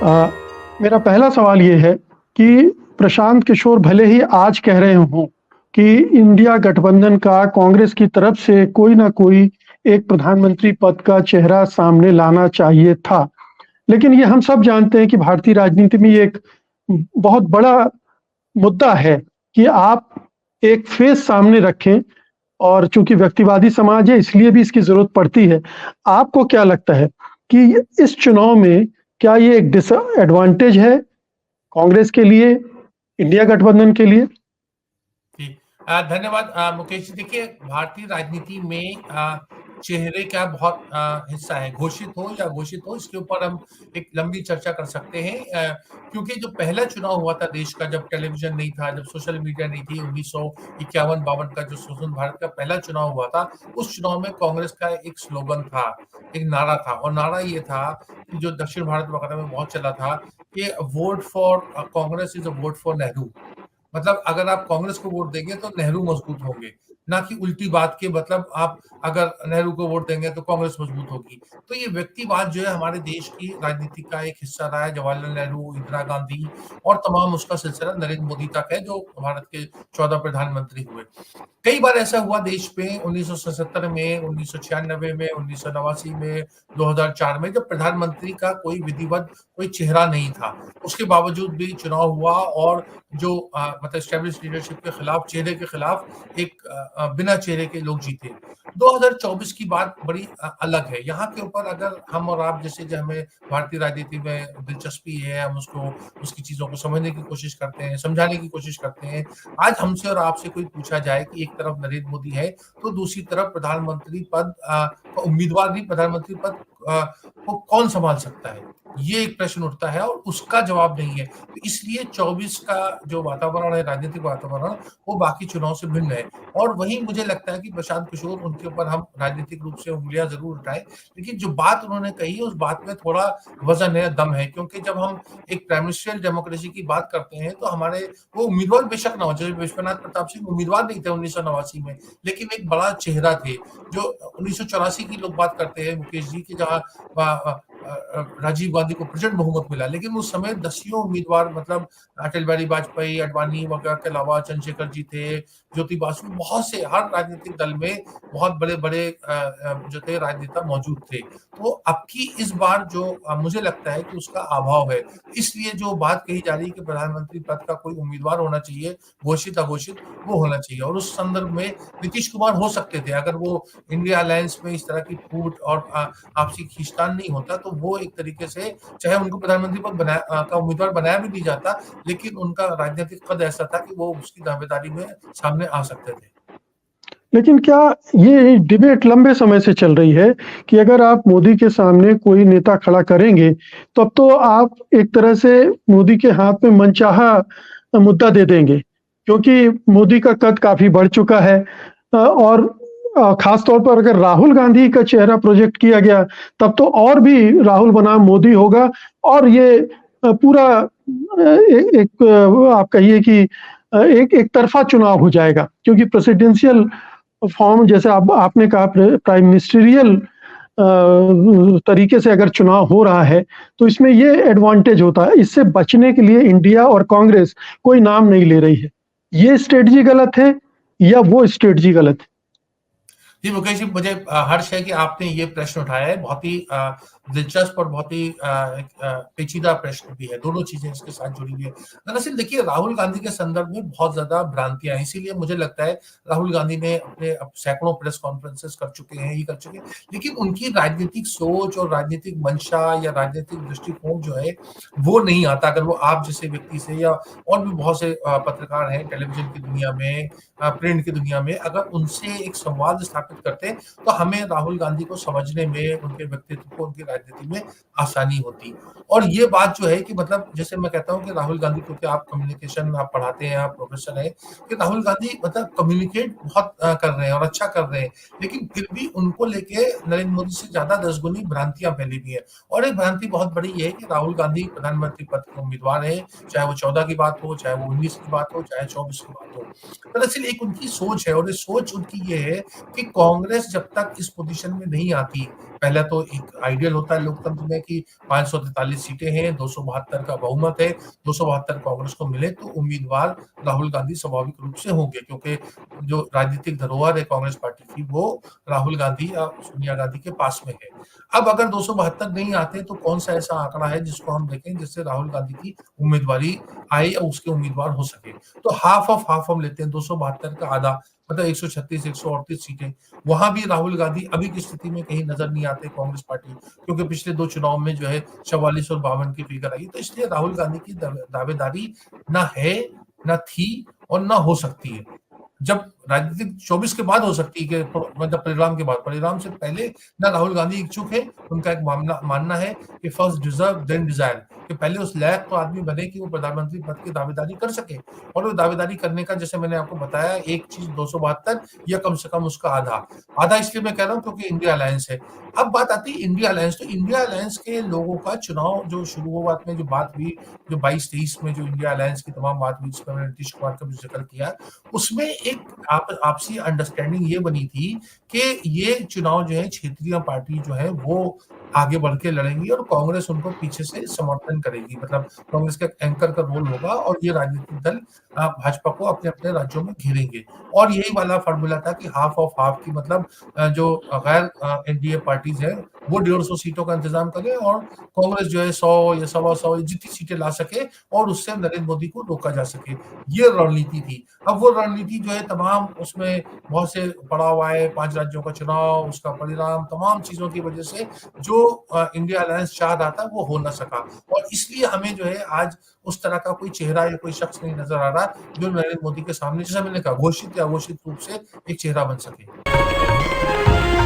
अ, मेरा पहला सवाल ये है कि प्रशांत किशोर भले ही आज कह रहे हों कि इंडिया गठबंधन का कांग्रेस की तरफ से कोई ना कोई एक प्रधानमंत्री पद का चेहरा सामने लाना चाहिए था। लेकिन ये हम सब जानते हैं कि भारतीय राजनीति में ये एक बहुत बड़ा मुद्दा है कि आप एक फेस सामने रखें और चूँकि व्यक्तिवादी समाज है इसलिए भी इसकी ज़रूरत पड़ती है। आपको क्या लगता है कि इस चुनाव में क्या ये एक डिसएडवांटेज है कांग्रेस के लिए, इंडिया गठबंधन के लिए? जी। धन्यवाद मुकेश जी। देखिए, भारतीय राजनीति में चेहरे का बहुत हिस्सा है, घोषित हो या अघोषित हो, इसके ऊपर हम एक लंबी चर्चा कर सकते हैं। क्योंकि जो पहला चुनाव हुआ था देश का, जब टेलीविज़न नहीं था, जब सोशल मीडिया नहीं थी, 1951-52 का जो स्वतंत्र भारत का पहला चुनाव हुआ था, उस चुनाव में कांग्रेस का एक स्लोगन था, एक नारा था, और नारा ये था कि जो दक्षिण भारत वगैरह में बहुत चला था कि vote for Congress is a vote for Nehru. मतलब अगर आप कांग्रेस को वोट देंगे तो नेहरू मजबूत होंगे, ना कि उल्टी बात के, मतलब आप अगर नेहरू को वोट देंगे तो कांग्रेस मजबूत होगी। तो ये व्यक्तिवाद जो है हमारे देश की राजनीति का एक हिस्सा रहा है। जवाहरलाल नेहरू, इंदिरा गांधी और तमाम उसका सिलसिला नरेंद्र मोदी तक है, जो भारत के 14 प्रधानमंत्री हुए। कई बार ऐसा हुआ देश में, 1977 में, 1996 में, 1989 में, 2004 में, जब प्रधानमंत्री का कोई विधिवत कोई चेहरा नहीं था। उसके बावजूद भी चुनाव हुआ, और जो मतलब एस्टेब्लिश्ड लीडरशिप के खिलाफ, चेहरे के खिलाफ एक बिना चेहरे के लोग जीते। 2024 की बात बड़ी अलग है। यहाँ के ऊपर अगर हम और आप जैसे, जो हमें भारतीय राजनीति में दिलचस्पी है, हम उसको, उसकी चीज़ों को समझने की कोशिश करते हैं, समझाने की कोशिश करते हैं। आज हमसे और आपसे कोई पूछा जाए कि एक तरफ नरेंद्र मोदी है, तो दूसरी तरफ प्रधानमंत्री पद का उम्मीदवार भी, प्रधानमंत्री पद को कौन संभाल सकता है? ये एक प्रश्न उठता है और उसका जवाब नहीं है। तो इसलिए 24 का जो वातावरण है, राजनीतिक वातावरण, वो बाकी चुनाव से भिन्न है। और वहीं मुझे लगता है कि प्रशांत किशोर, उनके ऊपर हम राजनीतिक रूप से उँगलियाँ ज़रूर उठाएँ, लेकिन जो बात उन्होंने कही है, उस बात में थोड़ा वज़न है, दम है। क्योंकि जब हम एक प्राइम मिनिस्ट्रियल डेमोक्रेसी की बात करते हैं, तो हमारे वो उम्मीदवार बेशक ना हो, जैसे विश्वनाथ प्रताप सिंह उम्मीदवार नहीं थे 1989 में, लेकिन एक बड़ा चेहरा थे। जो 1984 की लोग बात करते हैं मुकेश जी, की जहाँ राजीव गांधी को प्रचंड बहुमत मिला, लेकिन उस समय दसियों उम्मीदवार, मतलब अटल बिहारी वाजपेयी, अडवाणी वगैरह के अलावा चंद्रशेखर जी थे, ज्योति बासु, बहुत से, हर राजनीतिक दल में बहुत बड़े बड़े जो थे राजनेता मौजूद थे। तो अब की इस बार जो मुझे लगता है कि उसका अभाव है। इसलिए जो बात कही जा रही है कि प्रधानमंत्री पद का कोई उम्मीदवार होना चाहिए, घोषित अघोषित, वो होना चाहिए। और उस संदर्भ में नीतीश कुमार हो सकते थे, अगर वो इंडिया अलायंस में इस तरह की फूट और आपसी खींचतान नहीं होता, तो वो एक तरीके से, चाहे उनको प्रधानमंत्री पद का उम्मीदवार बनाया भी नहीं जाता, लेकिन उनका राजनीतिक कद ऐसा था कि वो उसकी दावेदारी में सामने आ सकते थे। लेकिन क्या ये डिबेट लंबे समय से चल रही है कि अगर आप मोदी के सामने कोई नेता खड़ा करेंगे, तब तो आप एक तरह से मोदी के हाथ में मनचाहा मुद्दा दे देंगे, क्योंकि मोदी का कद काफ़ी बढ़ चुका है। और ख़ास तौर पर अगर राहुल गांधी का चेहरा प्रोजेक्ट किया गया, तब तो और भी राहुल बनाम मोदी होगा और ये पूरा एक आप कहिए कि एक एक तरफ़ा चुनाव हो जाएगा, क्योंकि प्रेसिडेंशियल फॉर्म जैसे आपने कहा प्राइम मिनिस्टरियल तरीके से अगर चुनाव हो रहा है, तो इसमें ये एडवांटेज होता है। इससे बचने के लिए इंडिया और कांग्रेस कोई नाम नहीं ले रही है। ये स्ट्रेटजी गलत है या वो स्ट्रेटजी गलत है? जी मुकेश जी, मुझे हर्ष है कि आपने ये प्रश्न उठाया है। बहुत ही दिलचस्प और बहुत ही पेचीदा प्रश्न भी है। दोनों चीजें इसके साथ जुड़ी हुई है। दरअसल देखिए, राहुल गांधी के संदर्भ में बहुत ज्यादा भ्रांतियां हैं, इसीलिए मुझे लगता है राहुल गांधी ने अपने सैकड़ों प्रेस कॉन्फ्रेंसेस कर चुके हैं, ही कर चुके हैं, लेकिन उनकी राजनीतिक सोच और राजनीतिक मंशा या राजनीतिक दृष्टिकोण जो है, वो नहीं आता। अगर वो आप जैसे व्यक्ति से, या और भी बहुत से पत्रकार हैं टेलीविजन की दुनिया में, प्रिंट की दुनिया में, अगर उनसे एक संवाद स्थापित करते हैं, तो हमें राहुल गांधी को समझने में, उनके व्यक्तित्व को, उनकी राजनीति में आसानी होती। और ये बात जो है कि, मतलब जैसे मैं कहता हूँ कि राहुल गांधी, क्योंकि आप कम्युनिकेशन आप पढ़ाते हैं, आप प्रोफेसर हैं, कि राहुल गांधी मतलब कम्युनिकेट बहुत कर रहे हैं और अच्छा कर रहे हैं, लेकिन फिर भी उनको लेके नरेंद्र मोदी से ज्यादा 10 गुनी भ्रांतियां फैली हुई है। और एक भ्रांति बहुत बड़ी ये है कि राहुल गांधी प्रधानमंत्री पद के उम्मीदवार है, चाहे वो 14 की बात हो, चाहे वो 19 की बात हो, चाहे 24 की बात हो। दरअसल एक उनकी सोच है, और ये सोच उनकी ये है कि कांग्रेस जब तक इस पोजीशन में नहीं आती, पहला तो एक आइडियल होता है लोकतंत्र में कि 543 सीटें हैं, 272 का बहुमत है, 272 कांग्रेस को मिले तो उम्मीदवार राहुल गांधी स्वाभाविक रूप से होंगे, क्योंकि जो राजनीतिक धरोहर है कांग्रेस पार्टी की वो राहुल गांधी या सोनिया गांधी के पास में है। अब अगर 272 नहीं आते तो कौन सा ऐसा आंकड़ा है जिसको हम देखें जिससे राहुल गांधी की उम्मीदवारी आए या उसके उम्मीदवार हो सके। तो हाफ ऑफ हाफ हम लेते हैं, 272 का आधा, मतलब 136 138 सीटें, वहां भी राहुल गांधी अभी की स्थिति में कहीं नजर नहीं आते कांग्रेस पार्टी, क्योंकि पिछले 2 चुनाव में जो है 44 और 52 की फिगर आई। तो इसलिए राहुल गांधी की दावेदारी ना है, ना थी और ना हो सकती है। जब राजनीतिक 24 के बाद हो सकती है, मतलब परिणाम के बाद, परिणाम से पहले ना राहुल गांधी इच्छुक है। उनका एक मानना है कि फर्स्ट डिजर्व देन डिजायर, कि पहले उस लायक तो आदमी बने कि वो प्रधानमंत्री पद की दावेदारी कर सके, और वो दावेदारी करने का, जैसे मैंने आपको बताया, एक चीज 272 या कम से कम उसका आधा। आधा इसलिए मैं कह रहा हूँ क्योंकि इंडिया अलायंस है। अब बात आती है इंडिया अलायंस, तो इंडिया अलायंस के लोगों का चुनाव जो शुरुआत में जो बात हुई, जो 22-23 में जो इंडिया अलायंस की तमाम बात हुई, जिसका मैंने नीतीश कुमार का भी जिक्र किया, उसमें एक आपसी अंडरस्टैंडिंग ये बनी थी कि ये चुनाव जो है क्षेत्रीय पार्टी जो है वो आगे बढ़ के लड़ेंगी और कांग्रेस उनको पीछे से समर्थन करेगी, मतलब कांग्रेस का एंकर का रोल होगा और ये राजनीतिक दल भाजपा को अपने अपने राज्यों में घेरेंगे। और यही वाला फॉर्मूला था कि हाफ ऑफ हाफ की, मतलब जो गैर एनडीए पार्टीज है वो 150 सीटों का इंतजाम करें और कांग्रेस जो है 100 या 125 जितनी सीटें ला सके और उससे नरेंद्र मोदी को रोका जा सके। ये रणनीति थी। अब वो रणनीति जो है तमाम, उसमें बहुत से पड़ाव आए, 5 राज्यों का चुनाव, उसका परिणाम, तमाम चीजों की वजह से जो इंडिया अलायंस चाह रहा था वो हो ना सका, और इसलिए हमें जो है आज उस तरह का कोई चेहरा या कोई शख्स नहीं नजर आ रहा जो नरेंद्र मोदी के सामने, जैसा मैंने कहा, घोषित या अघोषित रूप से एक चेहरा बन सके।